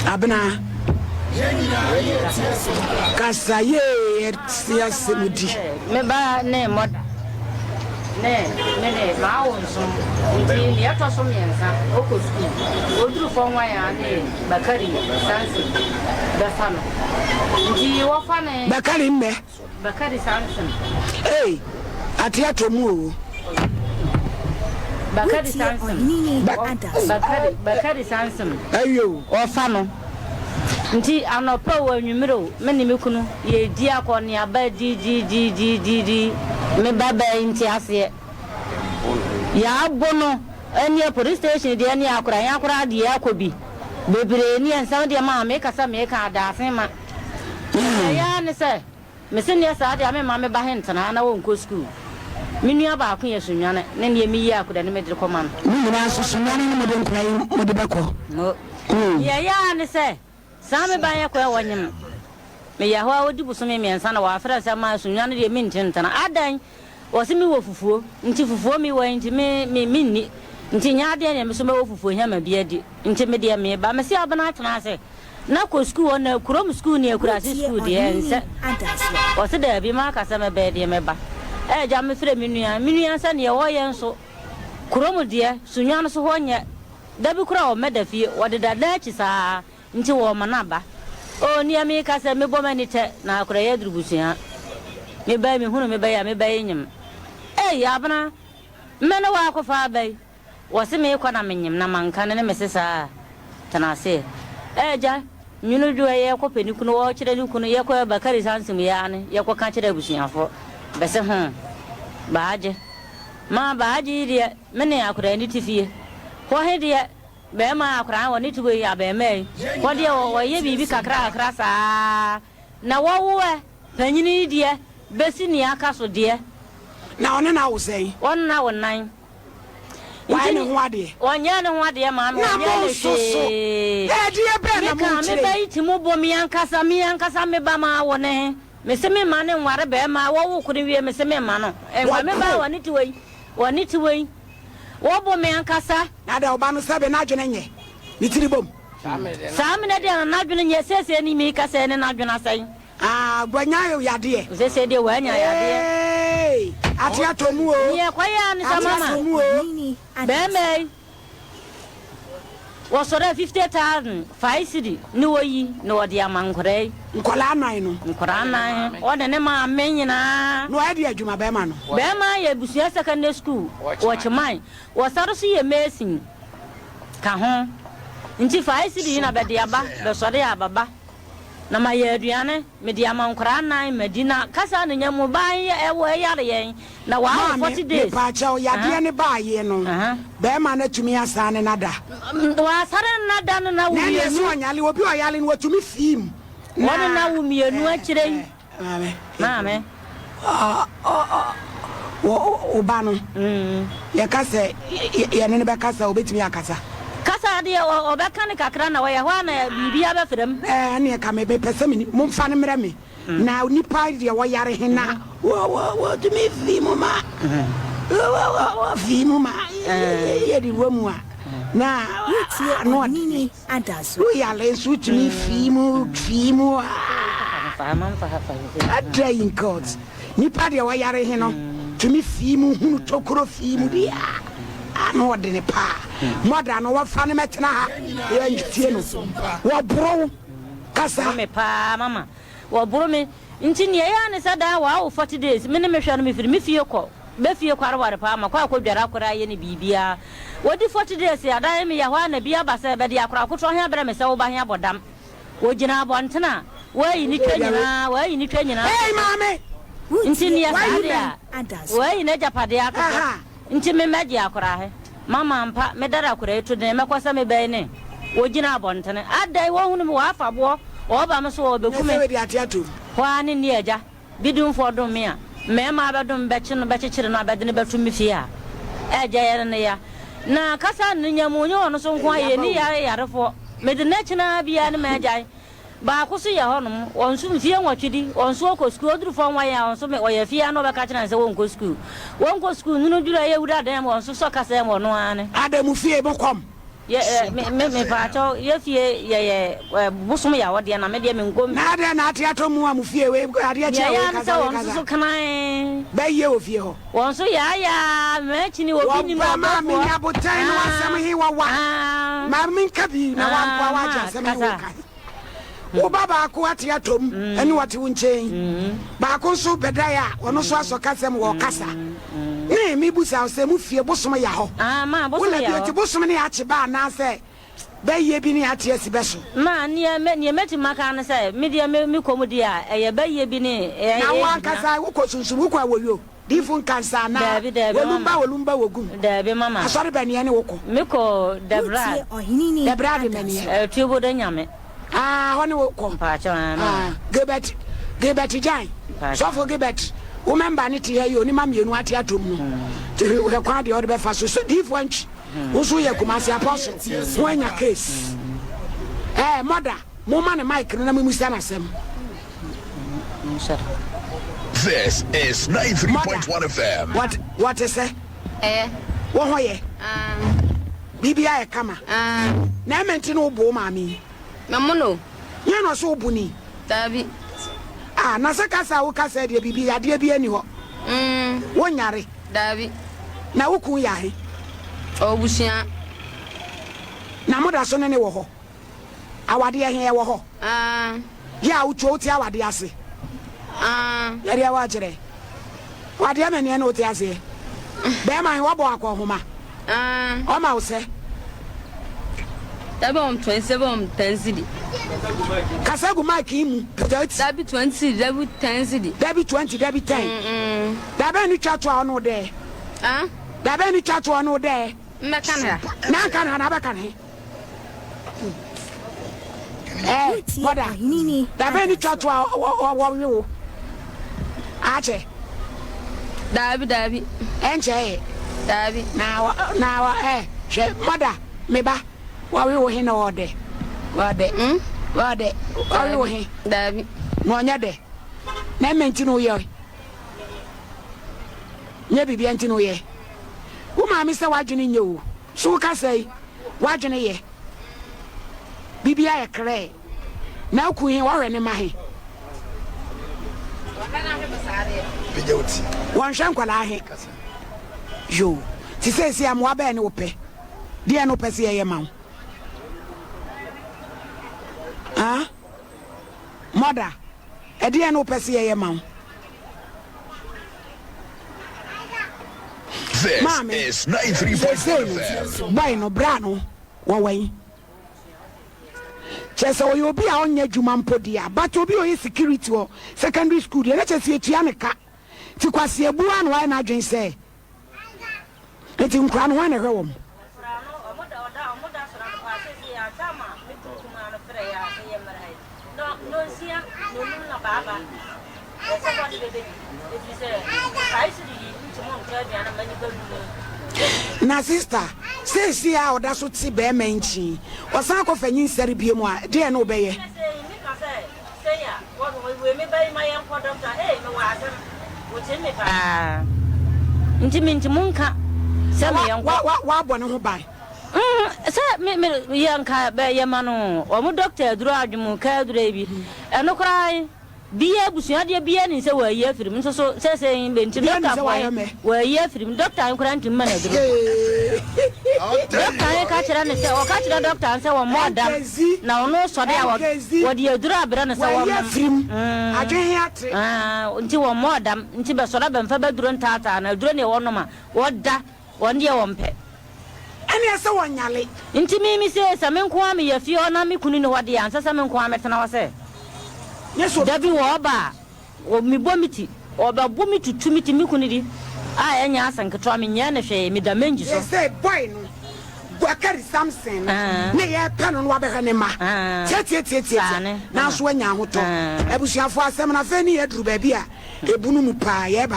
Abna Kasaye Siasimudi. Meba ne mod ne ma wonso nti ya to so miensa oko school oduru fo nwa ya ne Bakari Sansi Bafano nti wo fa ne Bakari mme Bakari Sansi atia to mu Bakari Sansi Bakari Sansi ayo wo fa no nti anopa wo anwumiro meni mekunu ye di akoni aba di me baba nti ase ya bono eni police station de eni akora de akobi bebre ni ensam de ma me kasa me ka da asen ma ya ne se me se ne sa de ame ma me ba hentana na wo nko school minua ba ko ye sunwane ne ne mi yi akoda ne me de command ni na so sunwane ne mo de nkai mo de beko ya ne se Same ba ya kwa wanyem me ya ho odi busome miensa na wa afra se ma sunwane de mintentana adan wosimi wo fufuo nti fufuo mi wa nti me minni nti nya de ne me so me wo fufuo nya ma bia di nti me de me ba me se abana atena se na ko school na kurom school ni akura se school de ense wose da bi ma ka se me be de me ba ja me fre minua se ne wo ye nso kurom de sunwane so ho nya da bi kura o medafi wo de da chi saa nti wo manaba o ni ami ka se me bomani te na akura ye durubusia me ba me hunu me ba ya me ba yenyim ya bana me no wa ko fa bai wo se me ko na menyim na manka ne me sesa tanase ja nyunu duwa ye ko peni kuno wo kire ni kuno ye ko Bakari Sansim ya ne ye ko kan kire busiafo be se baaje ma baaje dia me ne akura ni tifie ho he dia be ma akura woni tuwe ya be me wo dia wo ye bibi kakra sa na wo wo panyini dia besi ni aka so dia na one na wo sei on na wonan why ne ho ade onya ne ho ade ma me onya ne so die be na mo me ba iti mo bo mi ankasa me ba ma wo ne me se me ma ne nware be ma wo wo kuri wie me se me ma no enwa me ba woni tiwei wo bo me ankasa na da oba no sabe na adwene nye ni tiribom saame na de na adwene nye sese ni mi kasa ne na adwene asai gwanya yo yade sese de wanya yade atia to mu o ye kwaya ni sa mama be me wo sore 50,000 5 cedi ni wo yi no de amankore nkola nan no nkora nan o de ne ma menyina no ade adwuma be ma no be ma ye busia secondary school wo chiman wo saro so ye mesin ka ho nti 5 cedi na be de aba be sore ya baba na ma ye aduane me de amankora nan medina kasa ne nyamu ban ye ewo yare yen na wa 40 days pa cha o yade ne ba ye no be ma na tumi asane nada wa sare nada no na wo ye so anyale obi o yale no watumi fim wona na wo mienu akire mame o ba no ye kasa ye ne be kasa obetumi akasa kasa de o be kan kakra na wo ye ho na bibia be frem ne ka me be pesemi mo mfa ne mre me na nipa de wo yare hena wo tumi fim ma wo fim ma ye di wo mu a na no nini adaso ya lensu tumi fimu adrain court ni pade wa yare he no tumi fimu hunu tokoro fimu dia ano de ne pa moda no wa fa ne metena ha ya ntie no wa bro kasa me pa mama wa bro me nti ne ya ne sada wa 40 days me ne me hwa no me firi me fie ko be fie kware ware pa ma kwa akwadwara akora ye ne bibia wodi 40 days ya da me ya hwa na bia ba se be de akora akoto he bere me se wo ba he abodam wo gina abontena wa yi ni twanyina hey mame nti ne ya sada wa yi na japade akora nti me meje akora he mama mpa me dara akora eto de me kwasa me be ne wo gina abontena adai wo hunu me wa afabo o ba me so wo be kume we di atiato hwa ne ne eja bidun fodum me a me ma abedum beche no bechechire no abede ne betumi fie a eja yere ne ya na kasa ne nyamunye ono so nko aye ni yare yarefo me de na china bia ne ma eja ba ko so ye honum onsu fie nwatwidi onsu okọ school oduru fo nwa ya onsu me oye fie no be ka china se wonko school nunu duru ye wura dan onsu so kasa mo no ane adamu fie bokom me pacho ye fie ye busum ya wode na me de me ngom na de na atiato mu amfie we ade che we kaza won so kan ba ye ofie ho won so ya me chini obi ni ma me ya botan no asem he wa ma me nkabi na wan kwa wa ja asem he wa kan wo baba ko atiato mu ene wate wo nchen ba ko so bedaya wono so asoka sem wo kasa ne mi busa se mu fie bosom ya ho ma bosom ya ho wo le bosom ne ya che ba na se be ye bi ne ate asi be so ma ne meti maka na se me dia me komudi a ye be ye bi ne na wan kasa wo ko sunsun wo kwa woyo difun kansa na wolumba wogum dabe mama asori be ne wo ko me ko debra de meni tubo de nyame hone wo ko pa cha gebet jan so for gebet wo member ne tie yo ni ma mienu ate atom no te wo kwa de order be fa so difo anchi wo so ye kumasi apostle wo anya case mother mo ma ne mic na me musa na sem This is 93.1 FM. What is it? Wo ho ye bibia e kama na menti no bo mami mamono ye no so obuni dabi na se kasa wo kasa de bibia de bia ni ho wo nyare dabi na wo kun ya he obusia na moda so ne wo ho awade he wo ho ya wo cho ti awade ase ya dia wa jere wade amene na oti ase be ma he wo bo akohoma o ma wo se dabi 27 10 kasa gu mic imu dabi 20 dabi 10 dabi 20 dabi 10 dabi ni chato ono de dabi ni chato ono de mekana na kana na bakana moda dabi ni chato wo ache dabi enche dabi na she moda meba wawe wo he na wode wawe wo he dabi no nya de na menti no ye nya bibia nti no ye wo ma mi se wadwene nye wo so ka sai wadwene ye bibia ye kre na ku he wo ne ma he wan shan kwala he yo ti se si am wa ba ne wo pe de no pe se ye ma mother edi no pese ye ma This is 93.1 FM. Boy no brano wo wan chese o obi a onye djuma mpodia but obi o security o secondary school de na chese etua ne ka ti kwase ebu anu wa na adwen se eti nkra no wa na hwe wo na sister say see how that so ti be menchi osan ko fanyin sere biem a de na obeye say ya we me buy my young doctor me wa asem wo ti me pa nti munka se me young wa bone ho ban se me yanka be yema no o mu doctor duro adwumu ka duro bi eno krai biya busua de biya ni se wa yi afirim so se be nti doctor wa yi afirim doctor an kura nti mana duro doctor ka kira ne se o ka kira doctor se wa modam na ono so de wa de duro abira ne se wa afirim adwen ate nti wa modam nti be so da be mfa be duro ntata na duro ne wo no ma woda wonde wo mpe ani ese wonyale nti mi se me nko am ya fie ona me kunu ne wode ansa se me nko am tena wa se yeso dabi wo ba o mi bomiti o ba bomiti tumiti mi kunu di a enya asanke to me nya na hwe mi da manji so say boy no Gwakari Samson ne ye pano no abeka ne ma tie na so anya hoto ebusuafo asem na fe ni eduru ba bia ebunu mu pa ye ba